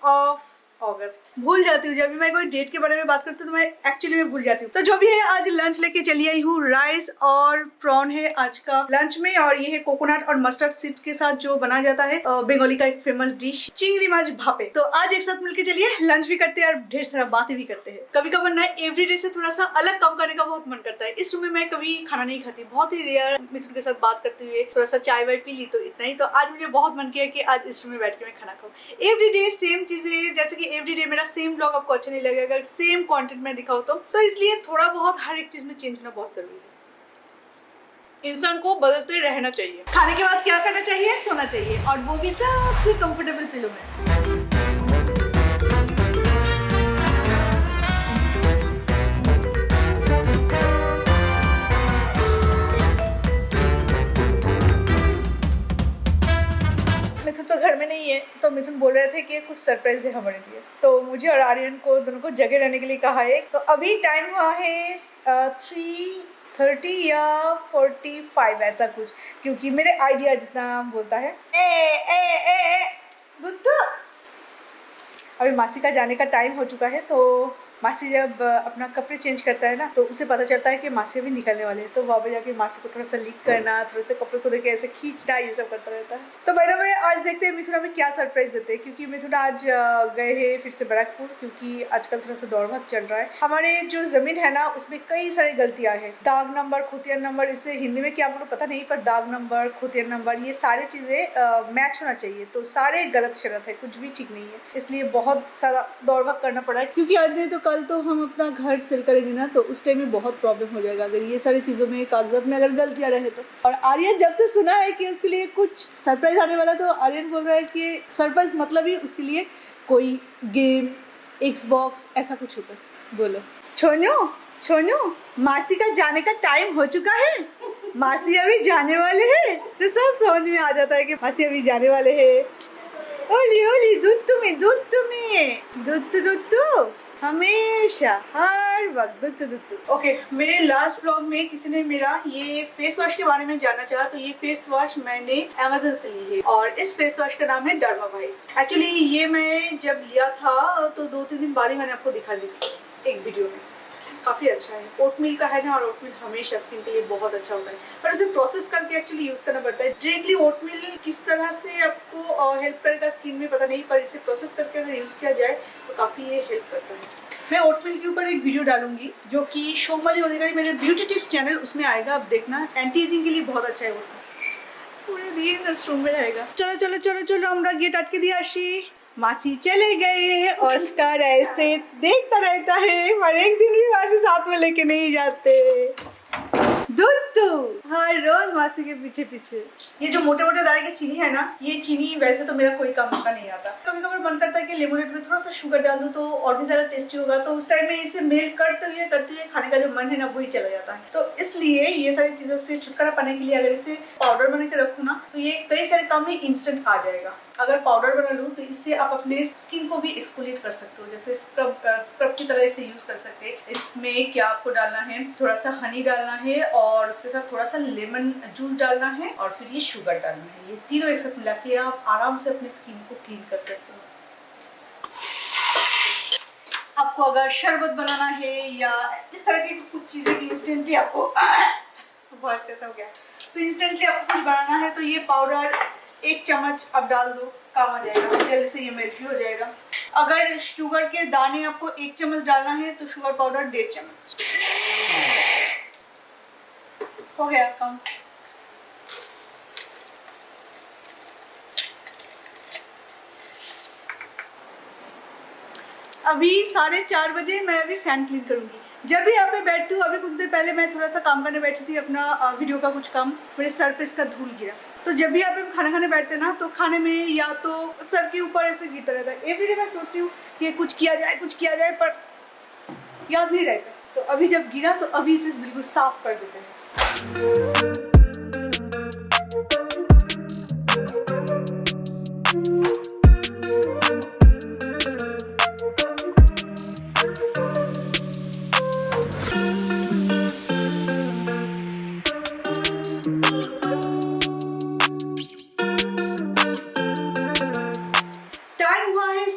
Of अगस्त। भूल जाती हूँ जब भी मैं कोई डेट के बारे में बात करती हूँ तो मैं एक्चुअली में भूल जाती हूँ। तो जो भी है आज लंच लेके चली आई हूँ। राइस और प्रॉन है आज का लंच में, और ये है कोकोनट और मस्टर्ड सीड्स के साथ जो बनाया जाता है बंगाली का एक फेमस डिश चिंगड़ी माछ भापे। तो आज एक साथ मिलके चलिए लंच भी करते हैं और ढेर सारा बातें भी करते हैं। कभी कभार ना एवरीडे से थोड़ा सा अलग काम करने का बहुत मन करता है। इस रूम में मैं कभी खाना नहीं खाती, बहुत ही रेयर मिथुन के साथ बात करते हुए थोड़ा सा चाय वाय पी ली, तो इतना ही। तो आज मुझे बहुत मन किया कि आज इस रूम में बैठ के मैं खाना खाऊं। एवरीडे सेम चीजें, जैसे कि एवरीडे मेरा सेम ब्लॉग आपको अच्छा नहीं लगेगा अगर सेम कंटेंट में दिखाऊं तो इसलिए थोड़ा बहुत हर एक चीज में चेंज होना बहुत जरूरी है। इंसान को बदलते रहना चाहिए। खाने के बाद क्या करना चाहिए? सोना चाहिए, और वो भी सबसे कंफर्टेबल पिलो में। मिथुन तो घर में नहीं है, तो मिथुन बोल रहे थे कि कुछ सरप्राइज है हमारे लिए, तो मुझे और आर्यन को दोनों को जगह रहने के लिए कहा है। तो अभी टाइम हुआ है 3:30 या 45 ऐसा कुछ, क्योंकि मेरे आइडिया जितना बोलता है बुद्धू। अभी मासी का जाने का टाइम हो चुका है, तो मासी जब अपना कपड़े चेंज करता है ना, तो उसे पता चलता है कि मासी भी निकलने वाले हैं। तो वहाँ पे जाके मासी को थोड़ा सा लीक करना, थोड़े से कपड़े को देखे ऐसे खींचना, ये सब करता रहता है। तो भाई ना, आज देखते हैं मिथुना में क्या सरप्राइज देते हैं, क्योंकि मिथुना आज गए हैं फिर से बैरकपुर, क्योंकि आजकल थोड़ा सा दौड़ भाग चल रहा है। हमारे जो जमीन है ना, उसमें कई सारी गलतियाँ हैं। दाग नंबर, खुतिया नंबर, इससे हिंदी में क्या बोलो पता नहीं, पर दाग नंबर, खुतिया नंबर, ये सारी चीज़ें मैच होना चाहिए। तो सारे गलत शरत है, कुछ भी ठीक नहीं है, इसलिए बहुत सारा दौड़ भाग करना पड़ा है। क्योंकि आज नहीं तो कल तो हम अपना घर सेल करेंगे ना, तो उस टाइम में बहुत प्रॉब्लम हो जाएगा अगर ये सारी चीज़ों में, कागजात में अगर गलतियाँ रहे तो। और आर्यन जब से सुना है कि उसके लिए कुछ सरप्राइज आने वाला, तो आर्यन बोल रहा है कि सरप्राइज मतलब ही उसके लिए कोई गेम, एक्सबॉक्स, ऐसा कुछ होता है। बोलो छोनू, छोनू, मासी का जाने का टाइम हो चुका है, मासी अभी जाने वाले हैं। तो सब समझ में आ जाता है कि मासी अभी जाने वाले हैं। ओली ओली, दूध तुम्हें, दूध तुम्हें, दूध हमेशा हर वक्त दूध। ओके, मेरे लास्ट ब्लॉग में किसी ने मेरा ये फेस वॉश के बारे में जानना चाहा, तो ये फेस वॉश मैंने Amazon से ली है, और इस फेस वॉश का नाम है डर्मावाइव। एक्चुअली ये मैं जब लिया था तो 2-3 दिन बाद ही मैंने आपको दिखा दी थी एक वीडियो में। काफ़ी अच्छा है, ओटमील का है ना, और ओटमील हमेशा स्किन के लिए बहुत अच्छा होता है, पर उसे प्रोसेस करके एक्चुअली यूज़ करना पड़ता है। डायरेक्टली ओटमील किस तरह से आपको हेल्प करेगा स्किन में पता नहीं, पर इसे प्रोसेस करके अगर यूज़ किया जाए तो काफ़ी ये हेल्प करता है। मैं ओटमील के ऊपर एक वीडियो डालूंगी जो कि शोमली अधिकारी मेरे ब्यूटी टिप्स चैनल, उसमें आएगा, आप देखना। एंटी एजिंग के लिए बहुत अच्छा है ओटमील। पूरे दिन उस रूम में रहेगा। चलो चलो चलो चलो, हमरा गेट अटके दिया आशी। मासी चले गए, ऑस्कर ऐसे देखता रहता है, पर एक दिन भी मासी साथ में लेके नहीं जाते। दुत्तू हर रोज मासी के पीछे पीछे। ये जो मोटे मोटे दाने की चीनी है ना, ये चीनी वैसे तो मेरा कोई काम का नहीं आता। कभी कभी मन करता है कि लेमोनेड में थोड़ा सा शुगर डाल दूं तो और भी ज्यादा टेस्टी होगा, तो उस टाइम में इसे मेल्ट करते हुए खाने का जो मन है ना, वही चला जाता है। तो इसलिए ये सारी चीजों से छुटकारा पाने के लिए अगर इसे पाउडर बना के रखूँ ना, तो ये कई सारे काम में इंस्टेंट आ जाएगा। अगर पाउडर बना लूँ तो इससे आप अपने स्किन को भी एक्सफोलिएट कर सकते हो, जैसे स्क्रब की तरह इसे यूज कर सकते हैं। इसमें क्या आपको डालना है, थोड़ा सा हनी डालना है, और उसके साथ थोड़ा सा लेमन जूस डालना है, और फिर ये शुगर डालना है। ये तीनों एक साथ मिला के आप आराम से अपनी स्किन को क्लीन कर सकते हो। आपको अगर शरबत बनाना है या इस तरह की कुछ चीजें की इंस्टेंटली आपको वॉइस कैसा हो गया, तो इंस्टेंटली आपको कुछ बनाना है, तो ये पाउडर 1 चम्मच आप डाल दो, काम आ जाएगा, जल्दी से ये मेल्ट भी हो जाएगा। अगर शुगर के दाने आपको 1 चम्मच डालना है, तो शुगर पाउडर 1.5 चम्मच हो गया काम। अभी 4:30 बजे मैं अभी फैन क्लीन करूंगी। जब भी यहाँ पे बैठती हूँ, अभी कुछ देर पहले मैं थोड़ा सा काम करने बैठी थी, अपना वीडियो का कुछ काम, मेरे सर पे इसका धूल गिरा। तो जब भी यहाँ पे खाना खाने बैठते ना, तो खाने में या तो सर के ऊपर ऐसे गिरता रहता है। एवरीडे मैं सोचती हूँ कि कुछ किया जाए, पर याद नहीं रहता। तो अभी जब गिरा तो अभी इसे बिल्कुल साफ कर देते हैं।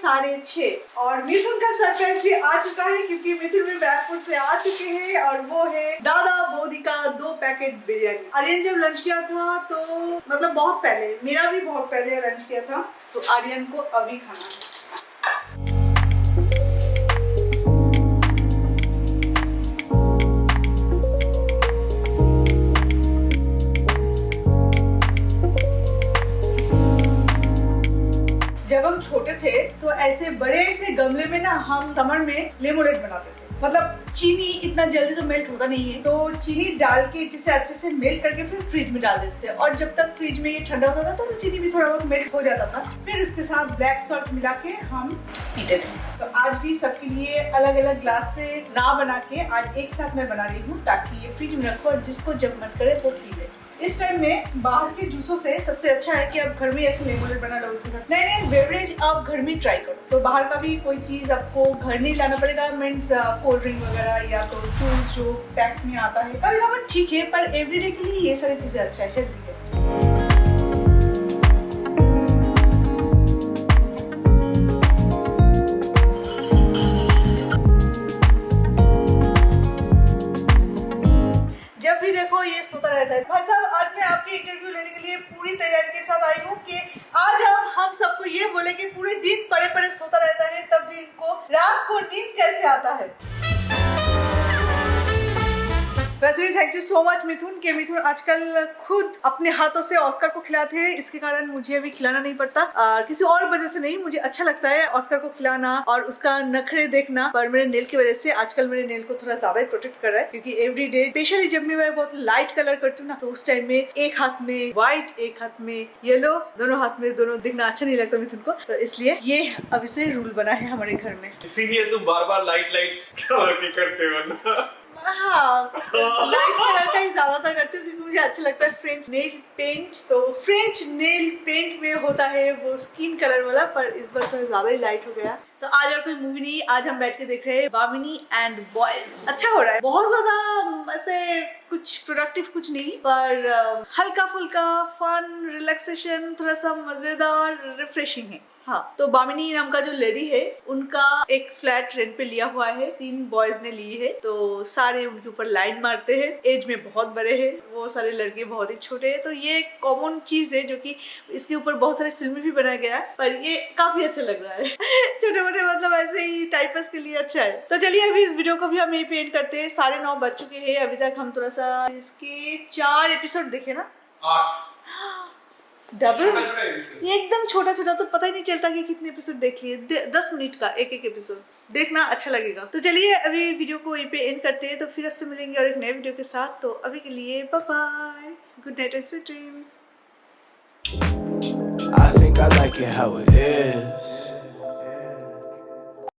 6:30 और मिथुन का सरप्राइज भी आ चुका है क्योंकि मिथुन भी बैराकपुर से आ चुके हैं और वो है दादा बोधी का 2 पैकेट बिरयानी। आर्यन जब लंच किया था तो मतलब बहुत पहले, मेरा भी बहुत पहले लंच किया था, तो आर्यन को अभी खाना है। जब हम छोटे थे तो ऐसे बड़े से गमले में ना हम समर में लेमोनेड बनाते थे। मतलब चीनी इतना जल्दी तो मेल्ट होता नहीं है, तो चीनी डाल के जिसे अच्छे से मेल्ट करके फिर फ्रिज में डाल देते थे और जब तक फ्रिज में ये ठंडा होता था तो चीनी भी थोड़ा बहुत मेल्ट हो जाता था। फिर उसके साथ ब्लैक सॉल्ट मिला के हम पीते थे। तो आज भी सबके लिए अलग अलग ग्लास से ना बना के आज एक साथ मैं बना रही हूँ ताकि ये फ्रिज में रखो और जिसको जब मन करे वो पी ले। इस टाइम में बाहर के जूसों से सबसे अच्छा है कि आप घर में ऐसे लेमोनेड बना लो उसके साथ। नए नए बेवरेज आप घर में ट्राई करो। तो बाहर का भी कोई चीज आपको घर नहीं लाना पड़ेगा, मीन्स कोल्ड ड्रिंक वगैरह या तो जूस जो पैक में आता है कभी कभी ठीक है, पर एवरीडे के लिए ये सारी चीजें अच्छा है, हेल्दी है। जब भी देखो ये सोता रहता है। भाई साहब, आज मैं आपके इंटरव्यू लेने के लिए पूरी तैयारी के साथ आई हूँ कि आज हम सबको ये बोले कि पूरे दिन पड़े पड़े सोता रहता है, तब भी इनको रात को नींद कैसे आता है। वैसे भी थैंक यू सो मच मिथुन के मिथुन आजकल खुद अपने हाथों से ऑस्कर को खिलाते हैं। इसके कारण मुझे अभी खिलाना नहीं पड़ता, किसी और वजह से नहीं, मुझे अच्छा लगता है ऑस्कर को खिलाना और उसका नखरे देखना। पर मेरे नेल की वजह से आजकल मेरे नेल को थोड़ा ज्यादा ही प्रोटेक्ट कर रहा है क्योंकि एवरीडे स्पेशली जब भी मैं बहुत लाइट कलर करती हूँ ना, तो उस टाइम में एक हाथ में व्हाइट एक हाथ में येलो, दोनों हाथ में दोनों दिखना अच्छा नहीं लगता मिथुन को। तो इसलिए ये अभी से रूल बना है हमारे घर में। इसीलिए तुम बार बार लाइट करते हो ना। हाँ, लाइट कलर का ही ज्यादातर करती हूँ क्योंकि मुझे अच्छा लगता है फ्रेंच नेल पेंट। तो फ्रेंच नेल पेंट में होता है वो स्किन कलर वाला, पर इस बार थोड़ा ज्यादा ही लाइट हो गया। तो आज और कोई मूवी नहीं, आज हम बैठ के देख रहे हैं बामिनी एंड बॉयज। अच्छा हो रहा है, बहुत ज्यादा ऐसे कुछ प्रोडक्टिव कुछ नहीं, पर हल्का फुल्का फन रिलैक्सेशन, थोड़ा सा मजेदार रिफ्रेशिंग है। हाँ, तो बामिनी नाम का जो लेडी है उनका एक फ्लैट रेंट पे लिया हुआ है, 3 बॉयज ने ली है। तो सारे उनके ऊपर लाइन मारते हैं, एज में बहुत बड़े हैं, वो सारे लड़के बहुत ही छोटे हैं। तो ये कॉमन चीज है जो कि इसके ऊपर बहुत सारे फिल्में भी बनाया गया है, पर ये काफी अच्छा लग रहा है। छोटे मोटे मतलब ऐसे ही टाइम पास के लिए अच्छा है। तो चलिए अभी इस वीडियो को भी हम यही पे एंड करते हैं। 9:30 बज चुके हैं, अभी तक हम थोड़ा सा इसके 4 एपिसोड देखे ना, 8 डबल। ये एकदम छोटा छोटा, तो पता ही नहीं चलता कि कितने एपिसोड देख लिए। 10 मिनट का एक एक एपिसोड देखना अच्छा लगेगा। तो चलिए अभी वीडियो को यहीं पे एंड करते हैं, तो फिर आपसे मिलेंगे और एक नए वीडियो के साथ। तो अभी के लिए bye bye, good night and sweet dreams. I think I like it how it is.